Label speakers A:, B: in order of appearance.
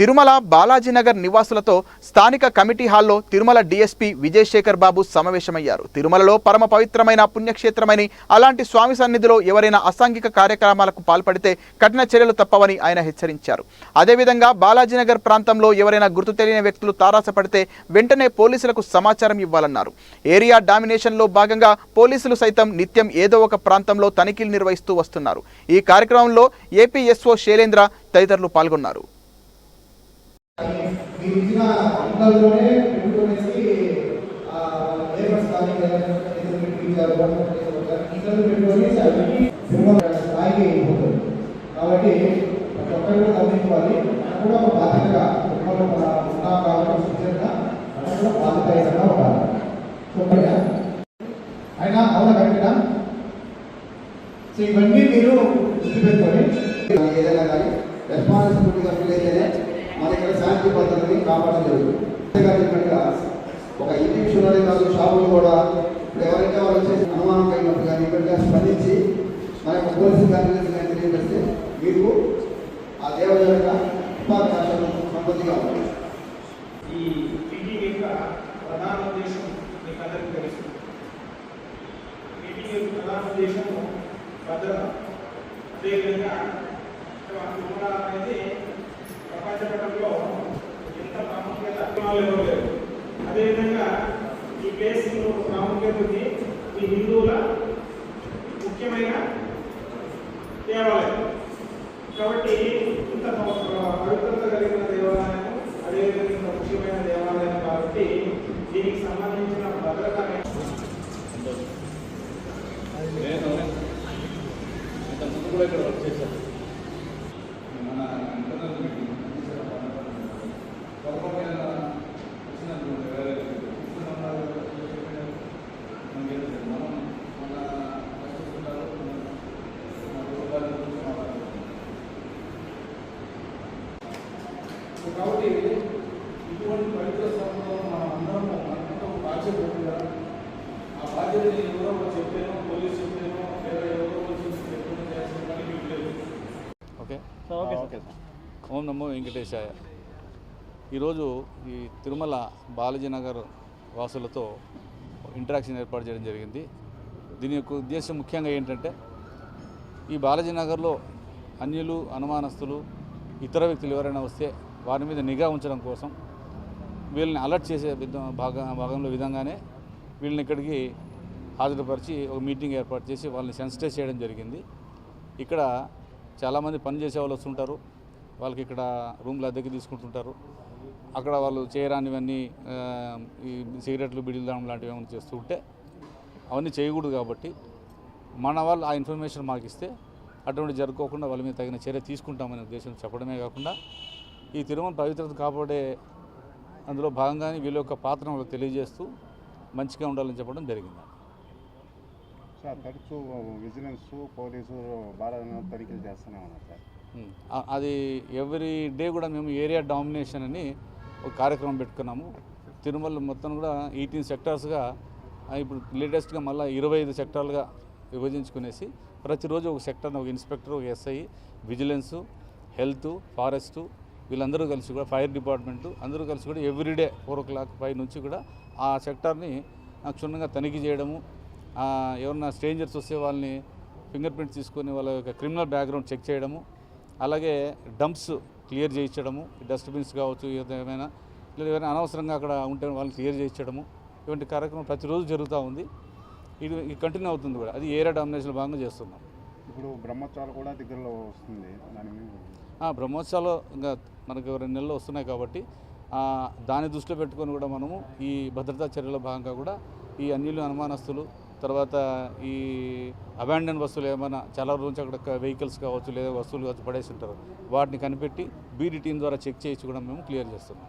A: తిరుమల బాలాజీనగర్ నివాసులతో స్థానిక కమిటీ హాల్లో తిరుమల డీఎస్పీ విజయశేఖర్ బాబు సమావేశమయ్యారు. తిరుమలలో పరమ పవిత్రమైన పుణ్యక్షేత్రమని, అలాంటి స్వామి సన్నిధిలో ఎవరైనా అసాంఘిక కార్యక్రమాలకు పాల్పడితే కఠిన చర్యలు తప్పవని ఆయన హెచ్చరించారు. అదేవిధంగా బాలాజీనగర్ ప్రాంతంలో ఎవరైనా గుర్తు తెలియని వ్యక్తులు తారాసపడితే వెంటనే పోలీసులకు సమాచారం ఇవ్వాలన్నారు. ఏరియా డామినేషన్లో భాగంగా పోలీసులు సైతం నిత్యం ఏదో ఒక ప్రాంతంలో తనిఖీలు నిర్వహిస్తూ వస్తున్నారు. ఈ కార్యక్రమంలో ఏపీఎస్ఓ శైలేంద్ర తదితరులు పాల్గొన్నారు.
B: కాబట్టి ఒక్కరు గమనించుకోవాలి. కూడా ఒక బాధ్యతగా ఉన్నాం కాబట్టి బాధ్యతగా ఉండాలి. అయినా అవునా కరెక్టా? సో ఇవన్నీ మీరు గుర్తుపెట్టుకొని ఏదైనా కానీ రెస్పాన్సిబిలిటీగా ఫీల్ అయితేనే మన ఇక్కడ శాంతి భద్రతని కాపాడడం జరుగుతుంది. ఒక ఇంటి విషయంలోనే కాదు, షాపులు కూడా ఇప్పుడు ఎవరైతే వాళ్ళు వచ్చేసి అనుమానం కలిగినప్పుడు కానీ ఇక్కడ స్పందించి మన యొక్క పోలీసు కానీ తెలియజేస్తే మీకు ఆ దేవదేవత ఉపాధ్యాయులు సంపత్తిగా ఉంటుంది.
C: ఈ మీటింగ్ యొక్క ప్రధాన ఉద్దేశం మీకు అందరికీ తెలుసు. మీటింగ్ యొక్క ప్రధాన ఉద్దేశం భద్రత. అదేవిధంగా తిరుమల అనేది ప్రపంచ పటంలో ఎంత ప్రాముఖ్యత ఇవ్వలేదు. అదేవిధంగా ఈ ప్లేస్ ప్రాముఖ్యత ఉంది. ఈ హిందువుల ముఖ్యమైన దేవాలయం కాబట్టి ఇంత పవిత్రత కలిగిన దేవాలయం, అదేవిధంగా ఇంత ముఖ్యమైన దేవాలయం కాబట్టి దీనికి సంబంధించిన భద్రత కూడా ఇక్కడ వర్క్ చేశారు. మన ఇంటర్నల్ మీటింగ్ కాబట్టి ఇటువంటి పవిత్ర స్థలంలో మనం అందరం మనతో బాధ్యత ఉంటుందా? ఆ బాధ్యతని ఎవరో చెప్పాను, పోలీసు చెప్పాను, లేదా ఎవరో చెప్పడం చేయాల్సిన పని మీకు లేదు.
D: Okay okay. ఓం నమో వెంకటేశాయ. ఈరోజు ఈ తిరుమల బాలాజీనగర్ వాసులతో ఇంటరాక్షన్ ఏర్పాటు చేయడం జరిగింది. దీని యొక్క ఉద్దేశం ముఖ్యంగా ఏంటంటే, ఈ బాలాజీనగర్లో అన్యులు, అనుమానస్తులు, ఇతర వ్యక్తులు ఎవరైనా వస్తే వారి మీద నిఘా ఉంచడం కోసం వీళ్ళని అలర్ట్ చేసే భాగంలో విధంగానే వీళ్ళని ఇక్కడికి హాజరుపరిచి ఒక మీటింగ్ ఏర్పాటు చేసి వాళ్ళని సెన్సిటైజ్ చేయడం జరిగింది. ఇక్కడ చాలామంది పనిచేసే వాళ్ళు వస్తుంటారు, వాళ్ళకి ఇక్కడ రూమ్లు అద్దెకి తీసుకుంటుంటారు. అక్కడ వాళ్ళు చేయరానివన్నీ ఈ సిగరెట్లు, బిడీలు దానం లాంటివి ఏమైనా చేస్తుంటే అవన్నీ చేయకూడదు. కాబట్టి మన వాళ్ళు ఆ ఇన్ఫర్మేషన్ మాకు ఇస్తే అటువంటి జరుపుకోకుండా వాళ్ళ మీద తగిన చర్య తీసుకుంటామనే ఉద్దేశం చెప్పడమే కాకుండా, ఈ తిరుమల పవిత్రత కాపాడే అందులో భాగంగానే వీళ్ళ యొక్క పాత్రను వాళ్ళకి తెలియజేస్తూ మంచిగా ఉండాలని చెప్పడం జరిగింది.
E: సార్, తరచూ విజిలెన్స్, పోలీసు బాగా తనిఖీలు చేస్తూనే ఉన్నారు సార్.
D: అది ఎవ్రీ డే కూడా మేము ఏరియా డామినేషన్ అని ఒక కార్యక్రమం పెట్టుకున్నాము. తిరుమల మొత్తం కూడా 18 సెక్టార్స్గా, ఇప్పుడు లేటెస్ట్గా మళ్ళీ 25 సెక్టార్లుగా విభజించుకునేసి ప్రతిరోజు ఒక సెక్టర్, ఒక ఇన్స్పెక్టర్, ఒక ఎస్ఐ, విజిలెన్సు, హెల్త్, ఫారెస్టు వీళ్ళందరూ కలిసి కూడా, ఫైర్ డిపార్ట్మెంటు అందరూ కలిసి కూడా ఎవ్రీడే 4 o'clock నుంచి కూడా ఆ సెక్టార్ని క్షుణ్ణంగా తనిఖీ చేయడము, ఎవరన్నా స్ట్రేంజర్స్ వస్తే వాళ్ళని ఫింగర్ ప్రింట్స్ తీసుకొని వాళ్ళ యొక్క క్రిమినల్ బ్యాక్గ్రౌండ్ చెక్ చేయడము, అలాగే డంప్స్ క్లియర్ చేయించడము, డస్ట్బిన్స్ కావచ్చు, ఏమైనా లేదా ఏమైనా అనవసరంగా అక్కడ ఉంటే వాళ్ళని క్లియర్ చేయించడము, ఇటువంటి కార్యక్రమం ప్రతిరోజు జరుగుతూ ఉంది. ఇది కంటిన్యూ అవుతుంది కూడా. అది ఏరియా డామినేషన్ భాగంగా చేస్తున్నాం.
E: ఇప్పుడు బ్రహ్మోత్సవాలు కూడా దగ్గరలో వస్తుంది.
D: బ్రహ్మోత్సవాలు ఇంకా మనకు 2 నెలలు వస్తున్నాయి కాబట్టి దాన్ని దృష్టిలో పెట్టుకొని కూడా మనము ఈ భద్రతా చర్యల భాగంగా కూడా ఈ అన్యులు, అనుమానస్తులు, తర్వాత ఈ అబాండన్ వస్తువులు ఏమైనా చాలా రోజు అక్కడ వెహికల్స్ కావచ్చు లేదా వస్తువులు కావచ్చు పడేసి ఉంటారు, వాటిని కనిపెట్టి బీడీ టీం ద్వారా చెక్ చేయించి కూడా మేము క్లియర్ చేస్తున్నాం.